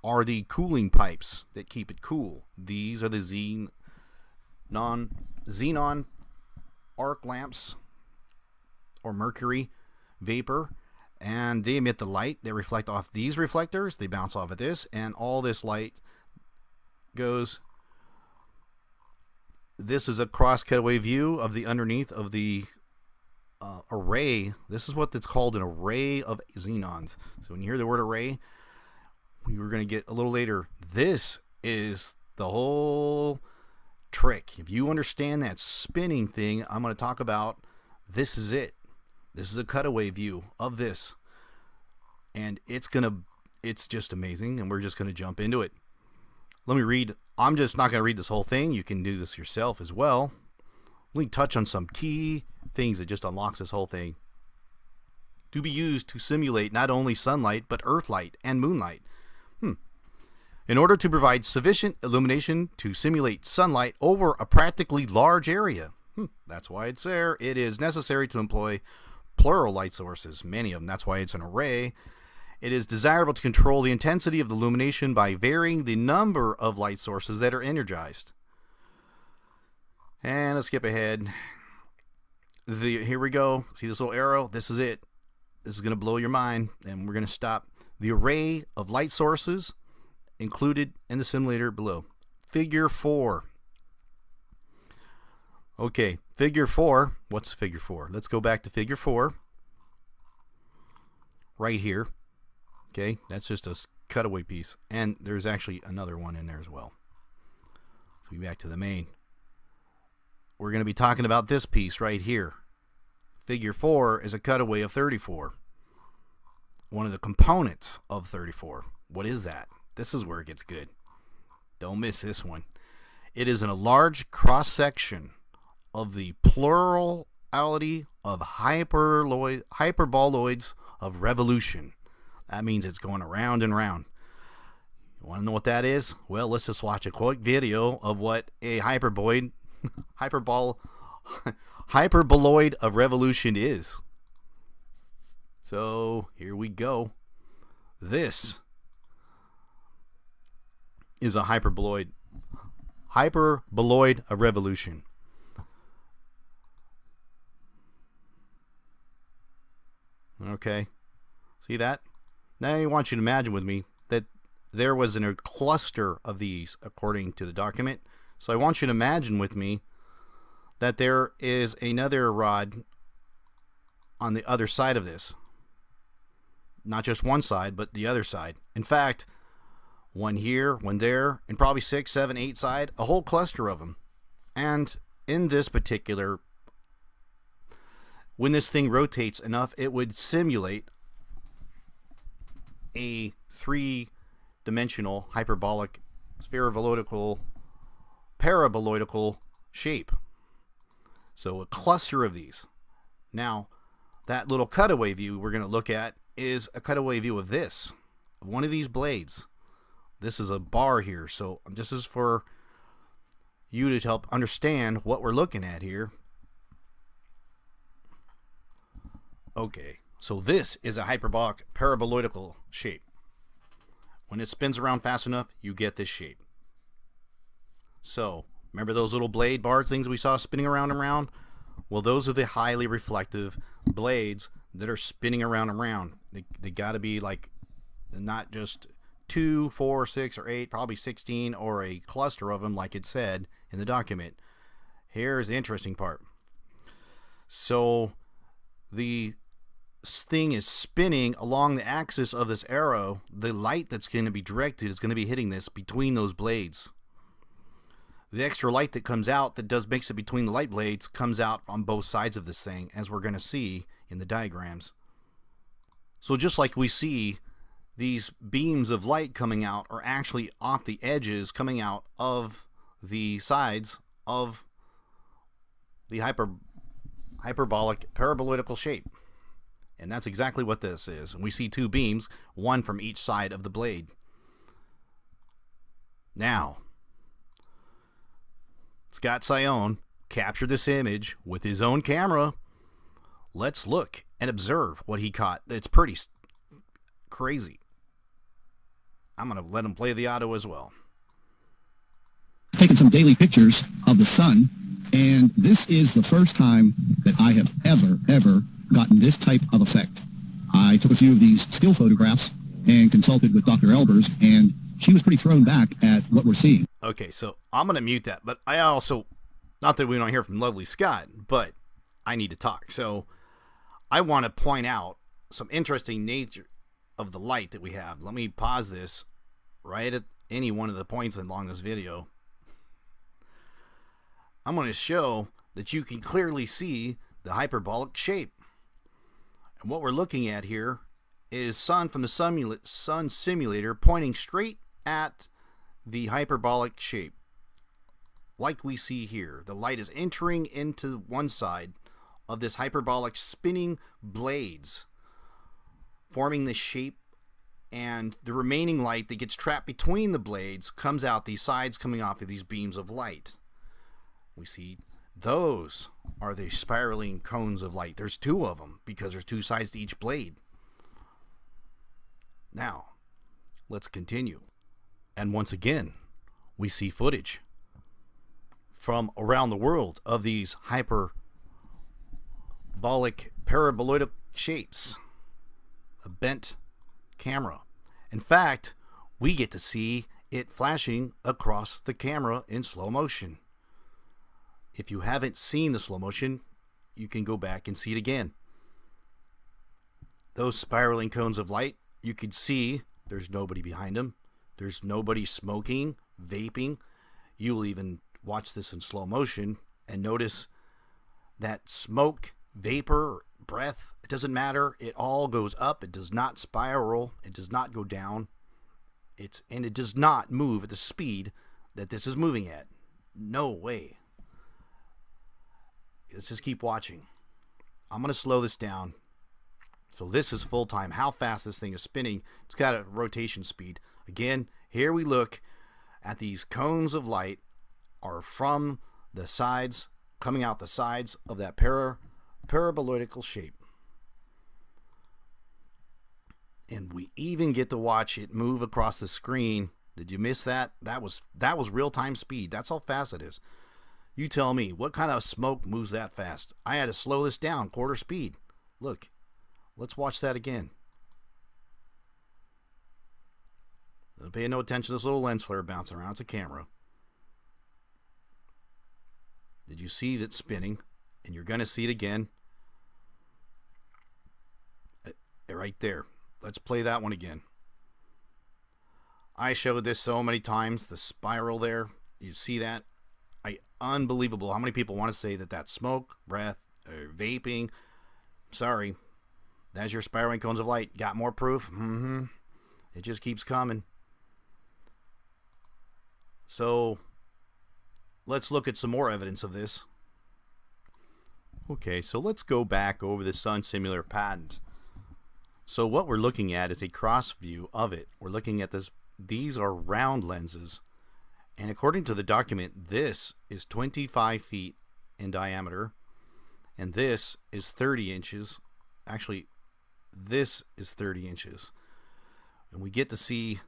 are the cooling pipes that keep it cool. These are the xenon arc lamps, or mercury vapor, and they emit the light. They reflect off these reflectors, they bounce off of this, and all this light goes. This is a cross cutaway view of the underneath of the array. This is what it's called, an array of xenons. So when you hear the word array, we're going to get a little later, this is the whole trick. If you understand that spinning thing I'm going to talk about, this is it. This is a cutaway view of this, and it's just amazing, and we're just going to jump into it. Let me read. I'm just not going to read this whole thing. You can do this yourself as well. Let me touch on some key things that just unlocks this whole thing. To be used to simulate not only sunlight, but earthlight and moonlight. In order to provide sufficient illumination to simulate sunlight over a practically large area. That's why it's there. It is necessary to employ plural light sources, many of them. That's why it's an array. It is desirable to control the intensity of the illumination by varying the number of light sources that are energized. And let's skip ahead. Here we go. See this little arrow? This is it. This is going to blow your mind, and we're going to stop. The array of light sources included in the simulator below. Figure 4. Okay, figure 4. What's figure 4? Let's go back to figure 4. Right here. Okay, that's just a cutaway piece. And there's actually another one in there as well. So be back to the main. We're going to be talking about this piece right here. Figure 4 is a cutaway of 34. One of the components of 34. What is that? This is where it gets good. Don't miss this one. It is in a large cross-section of the plurality of hyperboloids of revolution. That means it's going around and around. You want to know what that is? Well, let's just watch a quick video of what a hyperboloid of revolution is. So here we go. This is a hyperboloid of revolution. Okay, see that? Now I want you to imagine with me that there was a cluster of these according to the document. So I want you to imagine with me that there is another rod on the other side of this. Not just one side, but the other side. In fact, one here, one there, and probably 6, 7, 8 side, a whole cluster of them. And in this particular, when this thing rotates enough, it would simulate a 3-dimensional hyperbolic paraboloidal shape. So a cluster of these. Now, that little cutaway view we're going to look at is a cutaway view of this, of one of these blades. This is a bar here, so this is for you to help understand what we're looking at here. Okay, so this is a hyperbolic paraboloidal shape. When it spins around fast enough, you get this shape. So, remember those little blade bars things we saw spinning around and around? Well, those are the highly reflective blades that are spinning around and around. They got to be like not just 2, 4, 6, or 8, probably 16, or a cluster of them like it said in the document. Here's the interesting part. So the thing is spinning along the axis of this arrow. The light that's going to be directed is going to be hitting this between those blades. The extra light that comes out that makes it between the light blades comes out on both sides of this thing, as we're going to see in the diagrams. So just like we see these beams of light coming out are actually off the edges coming out of the sides of the hyperbolic paraboloidal shape. And that's exactly what this is. And we see 2 beams, one from each side of the blade. Now, Scott Sion captured this image with his own camera. Let's look and observe what he caught. It's pretty crazy. I'm going to let them play the audio as well. Taken some daily pictures of the sun, and this is the first time that I have ever gotten this type of effect. I took a few of these still photographs and consulted with Dr. Elbers, and she was pretty thrown back at what we're seeing. Okay, so I'm going to mute that, but I also, not that we don't hear from lovely Scott, but I need to talk. So I want to point out some interesting nature of the light that we have. Let me pause this right at any one of the points along this video. I'm going to show that you can clearly see the hyperbolic shape. And what we're looking at here is sun from the sun simulator pointing straight at the hyperbolic shape. Like we see here, the light is entering into one side of this hyperbolic spinning blades, forming this shape, and the remaining light that gets trapped between the blades comes out these sides coming off of these beams of light. We see those are the spiraling cones of light. There's two of them because there's two sides to each blade. Now, let's continue. And once again, we see footage from around the world of these hyperbolic paraboloidal shapes. A bent camera. In fact, we get to see it flashing across the camera in slow motion. If you haven't seen the slow motion, you can go back and see it again. Those spiraling cones of light, you could see there's nobody behind them. There's nobody smoking, vaping. You'll even watch this in slow motion and notice that smoke, vapor, breath, it doesn't matter. It all goes up. It does not spiral. It does not go down. And it does not move at the speed that this is moving at. No way. Let's just keep watching. I'm going to slow this down. So this is full time. How fast this thing is spinning. It's got a rotation speed. Again, here we look at these cones of light are from the sides, coming out the sides of that paraboloidal shape. And we even get to watch it move across the screen. Did you miss that? That was real-time speed. That's how fast it is. You tell me, what kind of smoke moves that fast? I had to slow this down, quarter speed. Look, let's watch that again. Don't pay no attention to this little lens flare bouncing around. It's a camera. Did you see that spinning? And you're going to see it again. Right there. Let's play that one again. I showed this so many times. The spiral there. You see that? Unbelievable how many people want to say that that's smoke, breath, or vaping. Sorry. That's your spiraling cones of light. Got more proof? It just keeps coming. So, let's look at some more evidence of this. Okay, so let's go back over the sun simulator patent. So what we're looking at is a cross view of it. We're looking at this. These are round lenses. And according to the document, this is 25 feet in diameter. And this is 30 inches. Actually, this is 30 inches. And we get to see...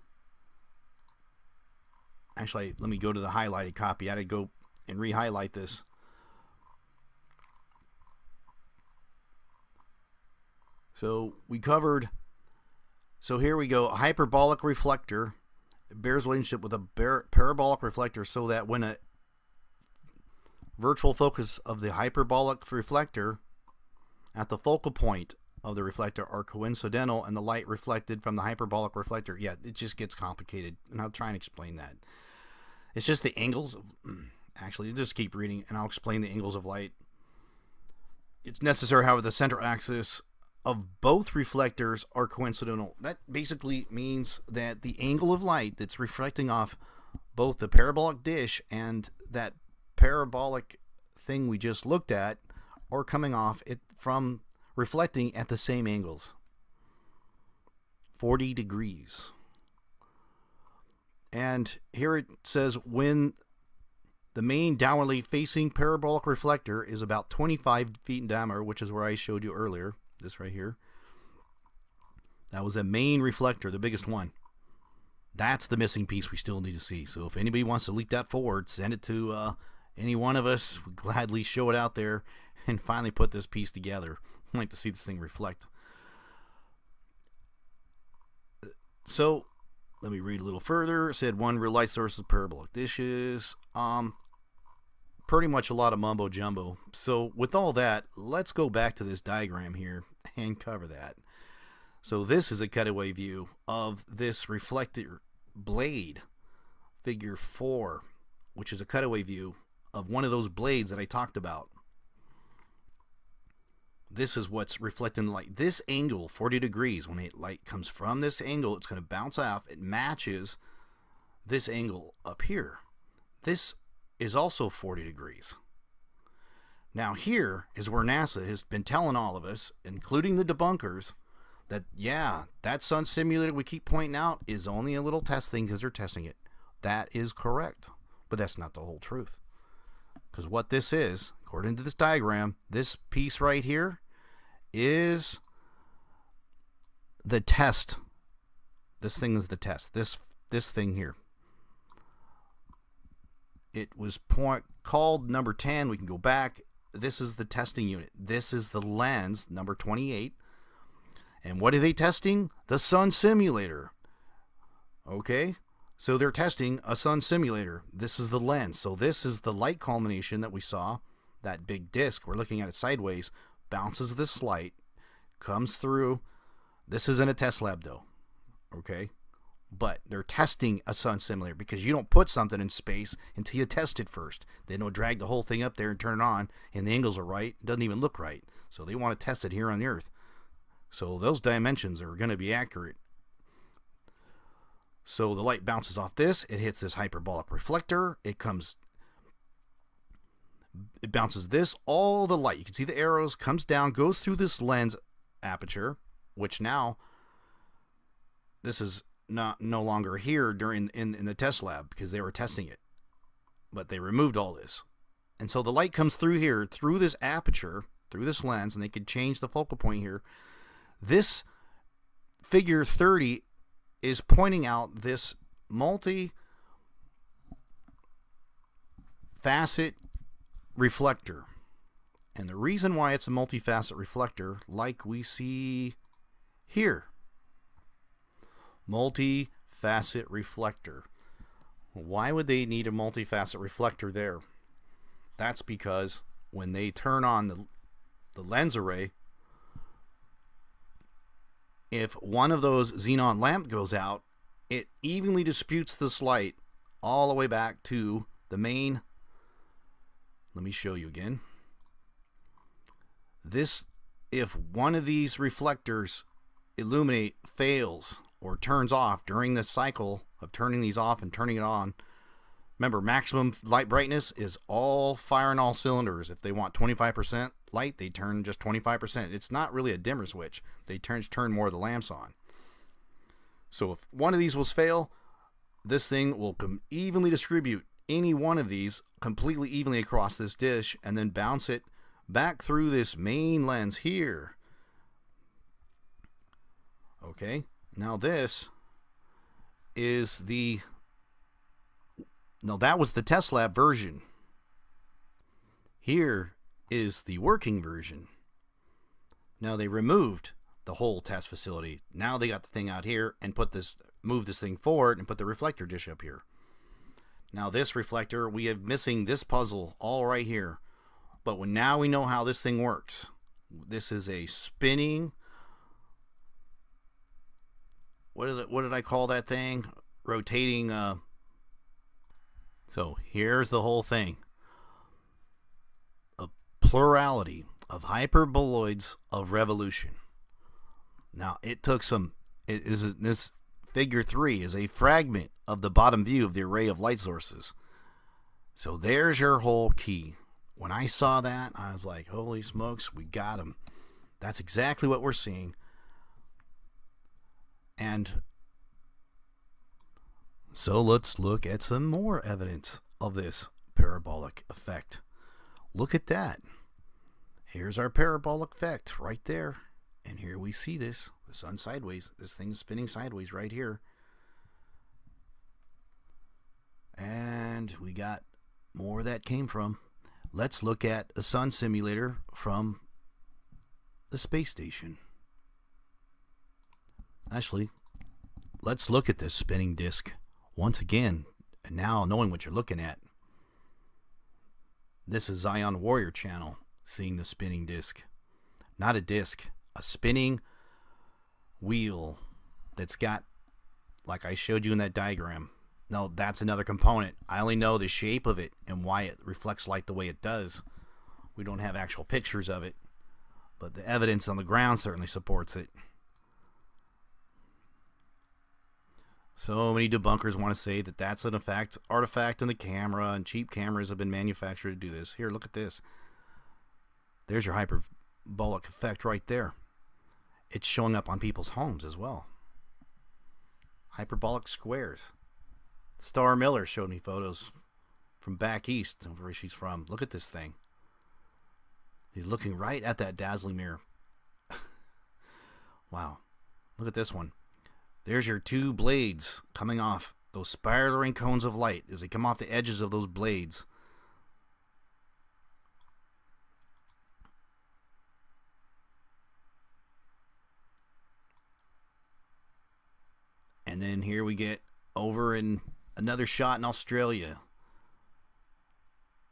Actually, let me go to the highlighted copy. I had to go and re-highlight this. So we covered... So here we go. A hyperbolic reflector. It bears relationship with a parabolic reflector so that when a virtual focus of the hyperbolic reflector at the focal point of the reflector are coincidental and the light reflected from the hyperbolic reflector. Yeah, it just gets complicated, and I'll try and explain that. It's just the angles of... Actually, just keep reading, and I'll explain the angles of light. It's necessary, however, the center axis of both reflectors are coincidental. That basically means that the angle of light that's reflecting off both the parabolic dish and that parabolic thing we just looked at are coming off it from reflecting at the same angles. 40 degrees. And here it says when the main downwardly facing parabolic reflector is about 25 feet in diameter, which is where I showed you earlier. This right here. That was a main reflector, the biggest one. That's the missing piece we still need to see. So if anybody wants to leak that forward, send it to any one of us. We'd gladly show it out there and finally put this piece together. I'd like to see this thing reflect. So let me read a little further. It said one real light source is parabolic dishes. Pretty much a lot of mumbo jumbo. So with all that, let's go back to this diagram here and cover that. So this is a cutaway view of this reflector blade, figure 4, which is a cutaway view of one of those blades that I talked about. This is what's reflecting the light. This angle, 40 degrees, when the light comes from this angle, it's going to bounce off. It matches this angle up here. This is also 40 degrees. Now here is where NASA has been telling all of us, including the debunkers, that yeah, that sun simulator we keep pointing out is only a little test thing because they're testing it. That is correct, but that's not the whole truth. Because what this is, according to this diagram, this piece right here is the test. This thing is the test. This thing here. It was called number 10. We can go back. This is the testing unit. This is the lens, number 28. And what are they testing? The sun simulator. Okay? So they're testing a sun simulator. This is the lens. So this is the light culmination that we saw. That big disc, we're looking at it sideways, bounces this light, comes through. This is in a test lab though. Okay? But they're testing a sun simulator because you don't put something in space until you test it first. They don't drag the whole thing up there and turn it on and the angles are right. It doesn't even look right. So they want to test it here on the Earth. So those dimensions are going to be accurate. So the light bounces off this. It hits this hyperbolic reflector. It bounces this. All the light, you can see the arrows, comes down, goes through this lens aperture, which now this is no longer here during in the test lab because they were testing it. But they removed all this. And so the light comes through here, through this aperture, through this lens, and they could change the focal point here. This figure 30 is pointing out this multi-facet reflector. And the reason why it's a multi-facet reflector, like we see here, multi-facet reflector. Why would they need a multi-facet reflector there? That's because when they turn on the lens array, if one of those xenon lamp goes out, it evenly distributes this light all the way back to the main. Let me show you again. If one of these reflectors fails or turns off during the cycle of turning these off and turning it on, remember, maximum light brightness is all fire on all cylinders. If they want 25% light, they turn just 25%. It's not really a dimmer switch. They turn more of the lamps on. So if one of these will fail, this thing will evenly distribute any one of these completely evenly across this dish and then bounce it back through this main lens here. Okay, now this is that was the test lab version. Here is the working version. Now they removed the whole test facility. Now they got the thing out here and moved this thing forward and put the reflector dish up here. Now this reflector, we have missing this puzzle all right here. But now we know how this thing works. This is a spinning, what did I call that thing? Rotating. So here's the whole thing. A plurality of hyperboloids of revolution. Now it took this figure 3 is a fragment of the bottom view of the array of light sources. So there's your whole key. When I saw that, I was like, holy smokes, we got him. That's exactly what we're seeing. And so let's look at some more evidence of this parabolic effect. Look at that. Here's our parabolic effect right there. And here we see the sun sideways. This thing's spinning sideways right here. And we got more where that came from. Let's look at a sun simulator from the space station. Actually, let's look at this spinning disc once again, and now knowing what you're looking at. This is Zion Warrior Channel, seeing the spinning disc. Not a disc, a spinning wheel that's got, like I showed you in that diagram. No, that's another component. I only know the shape of it and why it reflects light the way it does. We don't have actual pictures of it, but the evidence on the ground certainly supports it. So many debunkers want to say that that's an artifact in the camera, and cheap cameras have been manufactured to do this. Here, look at this. There's your hyperbolic effect right there. It's showing up on people's homes as well. Hyperbolic squares. Star Miller showed me photos from back east, where she's from. Look at this thing. He's looking right at that dazzling mirror. Wow. Look at this one. There's your two blades coming off those spiraling cones of light as they come off the edges of those blades. And then here we get over in another shot in Australia.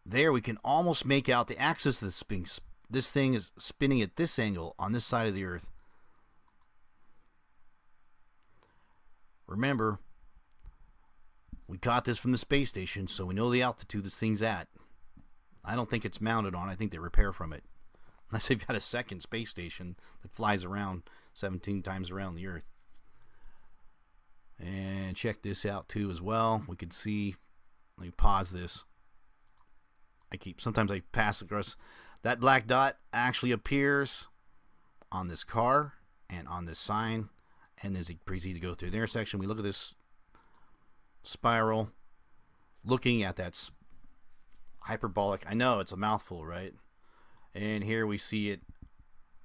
There we can almost make out the axis of this thing is spinning at this angle on this side of the Earth. Remember, we caught this from the space station, so we know the altitude this thing's at. I don't think it's mounted on. I think they repair from it. Unless they've got a second space station that flies around 17 times around the Earth. And check this out too as well. We could see, let me pause this. Sometimes I pass across. That black dot actually appears on this car and on this sign. And as it proceeds to go through the intersection, we look at this spiral, looking at that hyperbolic. I know it's a mouthful, right? And here we see it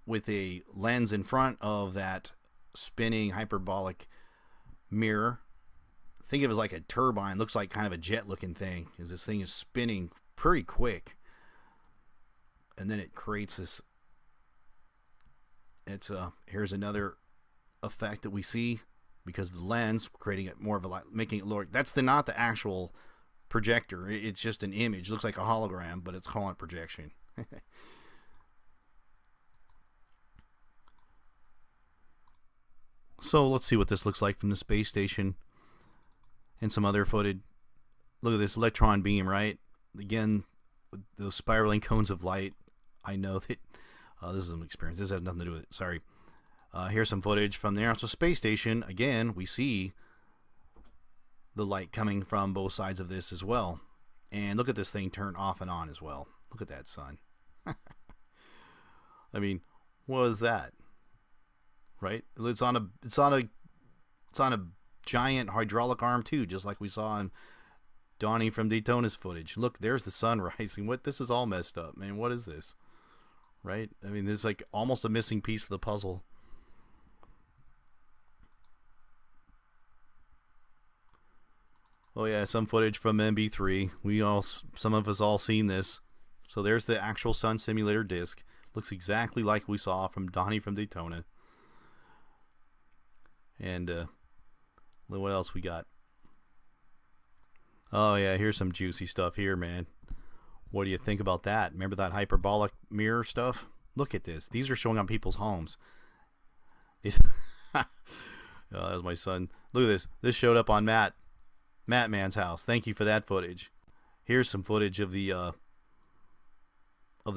with a lens in front of that spinning hyperbolic mirror. Think of it as like a turbine. Looks like kind of a jet looking thing, as this thing is spinning pretty quick. And then it creates this. Here's another effect that we see because of the lens, creating it more of a light, making it lower. That's not the actual projector. It's just an image. It looks like a hologram, but it's calling it projection. So let's see what this looks like from the space station and some other footage. Look at this electron beam, right? Again, those spiraling cones of light. I know that this is an experience. This has nothing to do with it. Sorry. Here's some footage from the International Space Station. Again, we see the light coming from both sides of this as well. And look at this thing turn off and on as well. Look at that sun. I mean, what is that? Right? It's on a giant hydraulic arm too, just like we saw in Donnie from Daytona's footage. Look, there's the sun rising. This is all messed up, man. What is this? Right? I mean, this is like almost a missing piece of the puzzle. Oh yeah, some footage from MB3. Some of us all seen this. So there's the actual sun simulator disc. Looks exactly like we saw from Donnie from Daytona. And look what else we got. Oh yeah, here's some juicy stuff here, man. What do you think about that? Remember that hyperbolic mirror stuff? Look at this. These are showing on people's homes. Oh, that was my son. Look at this. This showed up on Matt Man's house. Thank you for that footage. Here's some footage of the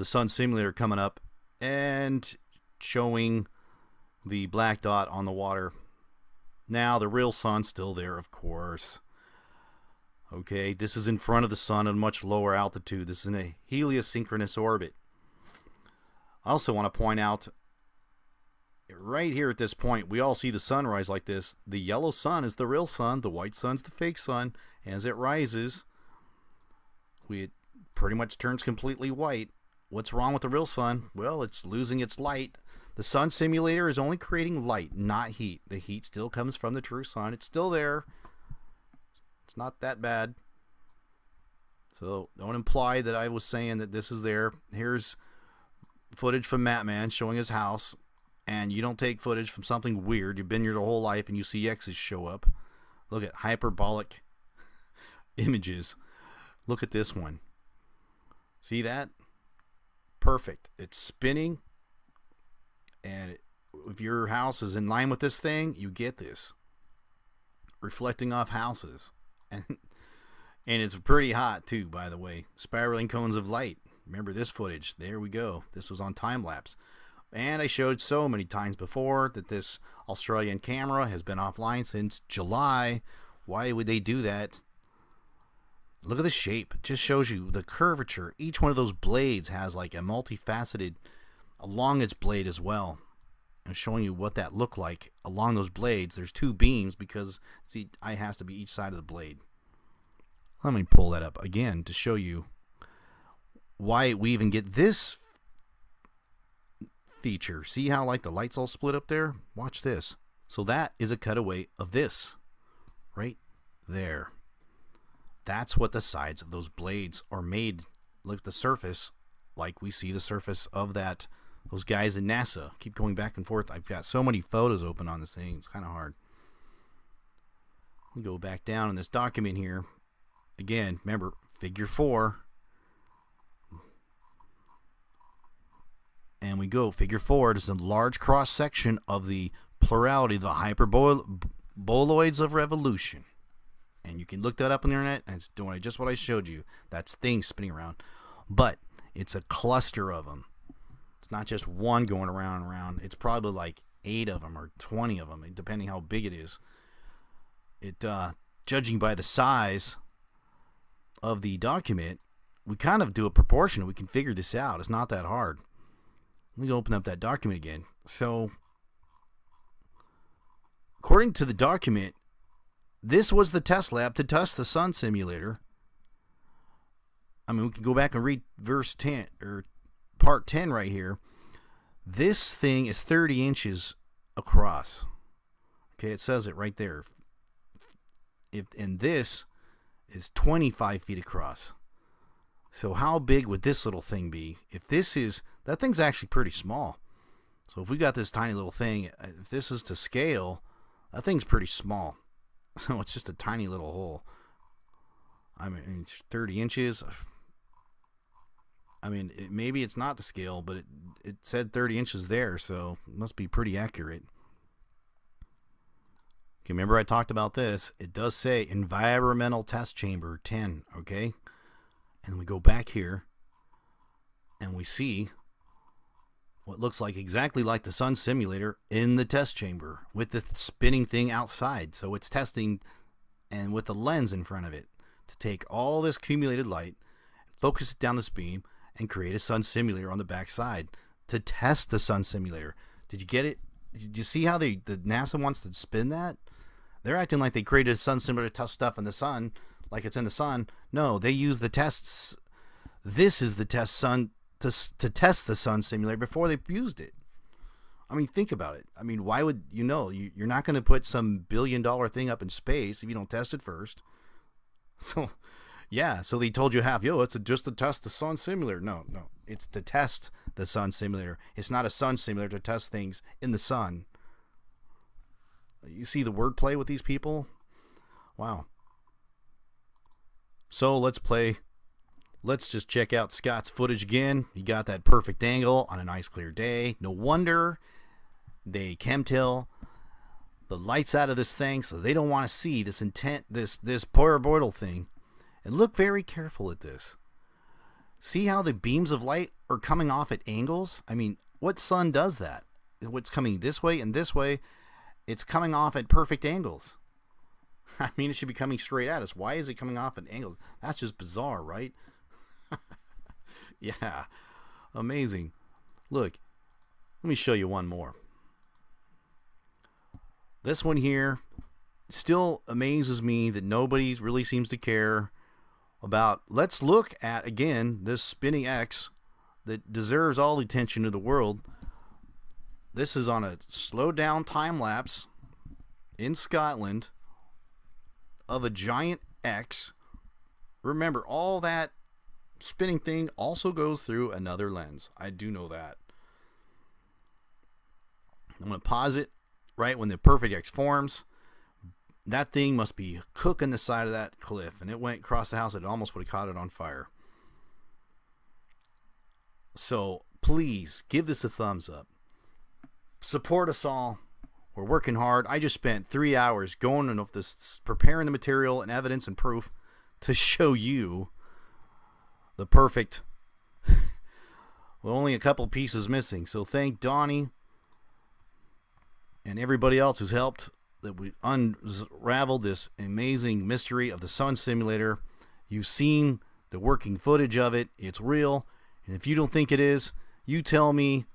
sun simulator coming up and showing the black dot on the water. Now the real sun's still there, of course. Okay, this is in front of the sun at a much lower altitude. This is in a heliosynchronous orbit. I also want to point out, right here at this point, we all see the sunrise like this. The yellow sun is the real sun. The white sun's the fake sun. As it rises, it pretty much turns completely white. What's wrong with the real sun? Well, it's losing its light. The sun simulator is only creating light, not heat. The heat still comes from the true sun. It's still there. It's not that bad. So don't imply that I was saying that this is there. Here's footage from Matman showing his house, and you don't take footage from something weird. You've been here the whole life and you see X's show up. Look at hyperbolic images. Look at this one. See that? Perfect. It's spinning, and if your house is in line with this thing, you get this reflecting off houses. And it's pretty hot too, by the way. Spiraling cones of light. Remember this footage. There we go. This was on time lapse. And I showed so many times before that this Australian camera has been offline since July. Why would they do that? Look at the shape. It just shows you the curvature. Each one of those blades has like a multifaceted along its blade as well. I'm showing you what that looked like along those blades. There's two beams because, see, eye has to be each side of the blade. Let me pull that up again to show you why we even get this feature. See how like the lights all split up there? Watch this. So that is a cutaway of this right there. That's what the sides of those blades are made, like the surface, like we see the surface of that, those guys in NASA. Keep going back and forth. I've got so many photos open on this thing. It's kind of hard. We go back down in this document here. Again, remember, figure 4. And we go, figure 4. It is a large cross section of the plurality, the hyperboloids of revolution. And you can look that up on the internet, and it's doing just what I showed you. That's things spinning around. But it's a cluster of them. It's not just one going around and around. It's probably like 8 of them or 20 of them, depending how big it is. It, judging by the size of the document, we kind of do a proportion. We can figure this out. It's not that hard. Let me open up that document again. So, according to the document, this was the test lab to test the sun simulator. I mean, we can go back and read verse 10 or part 10 right here. This thing is 30 inches across. Okay, it says it right there. And this is 25 feet across. So how big would this little thing be? If this is, that thing's actually pretty small. So if we got this tiny little thing, if this is to scale, that thing's pretty small. So it's just a tiny little hole. I mean, it's 30 inches. I mean, maybe it's not to scale, but it said 30 inches there, so it must be pretty accurate. Okay, remember I talked about this. It does say environmental test chamber 10, okay? And we go back here, and we see what looks like exactly like the sun simulator in the test chamber with the spinning thing outside. So it's testing, and with the lens in front of it, to take all this accumulated light, focus it down this beam, and create a sun simulator on the back side to test the sun simulator. Did you get it? Did you see how the NASA wants to spin that? They're acting like they created a sun simulator to test stuff in the sun, like it's in the sun. No, they use the tests. This is the test sun to test the sun simulator before they used it. I mean, think about it. I mean, why would you know? You're not going to put some billion-dollar thing up in space if you don't test it first. So, yeah, so they told you it's just to test the sun simulator. No, it's to test the sun simulator. It's not a sun simulator to test things in the sun. You see the wordplay with these people? Wow. So let's play. Let's just check out Scott's footage again. He got that perfect angle on a nice clear day. No wonder they chemtrail the lights out of this thing so they don't want to see this this paraboloidal thing. And look very careful at this. See how the beams of light are coming off at angles? I mean, what sun does that? What's coming this way and this way? It's coming off at perfect angles. I mean, it should be coming straight at us. Why is it coming off at angles? That's just bizarre, right? Yeah, amazing. Look, let me show you one more. This one here still amazes me that nobody really seems to care about. Let's look at, again, this spinning X that deserves all the attention of the world. This is on a slowed down time lapse in Scotland of a giant X remember, all that spinning thing also goes through another lens. I do know that. I'm going to pause it right when the perfect X forms. That thing must be cooking the side of that cliff, and it went across the house. It almost would have caught it on fire. So please give this a thumbs up. Support us all. We're working hard. I just spent 3 hours going and this, preparing the material and evidence and proof to show you the perfect, with only a couple pieces missing. So thank Donnie and everybody else who's helped that we unraveled this amazing mystery of the sun simulator. You've seen the working footage of it. It's real. And if you don't think it is, you tell me.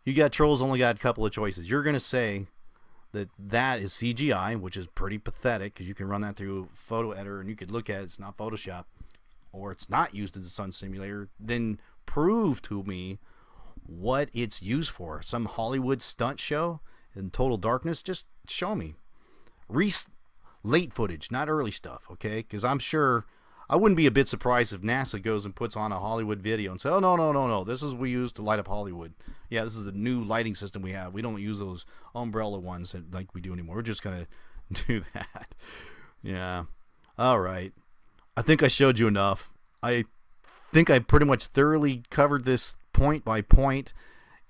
You got trolls only got a couple of choices. You're going to say that is CGI, which is pretty pathetic because you can run that through photo editor and you could look at it. It's not Photoshop, or it's not used as a sun simulator. Then prove to me what it's used for. Some Hollywood stunt show in total darkness? Just show me. Late footage, not early stuff, okay? Because I'm sure I wouldn't be a bit surprised if NASA goes and puts on a Hollywood video and says, oh, no, this is what we use to light up Hollywood. Yeah, this is the new lighting system we have. We don't use those umbrella ones like we do anymore. We're just going to do that. Yeah. All right. I think I showed you enough. I think I pretty much thoroughly covered this point by point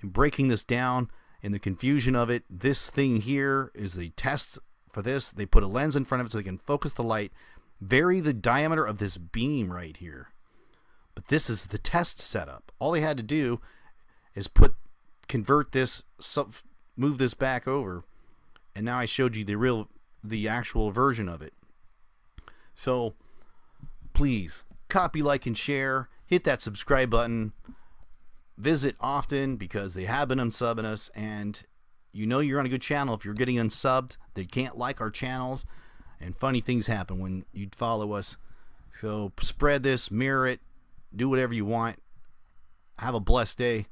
and breaking this down in the confusion of it. This thing here is the test for this. They put a lens in front of it so they can focus the light, vary the diameter of this beam right here. But this is the test setup. All they had to do is convert this, move this back over, and now I showed you the actual version of it. So please copy, like, and share. Hit that subscribe button. Visit often because they have been unsubbing us, and you know you're on a good channel if you're getting unsubbed. They can't like our channels, and funny things happen when you follow us. So spread this, mirror it, do whatever you want. Have a blessed day.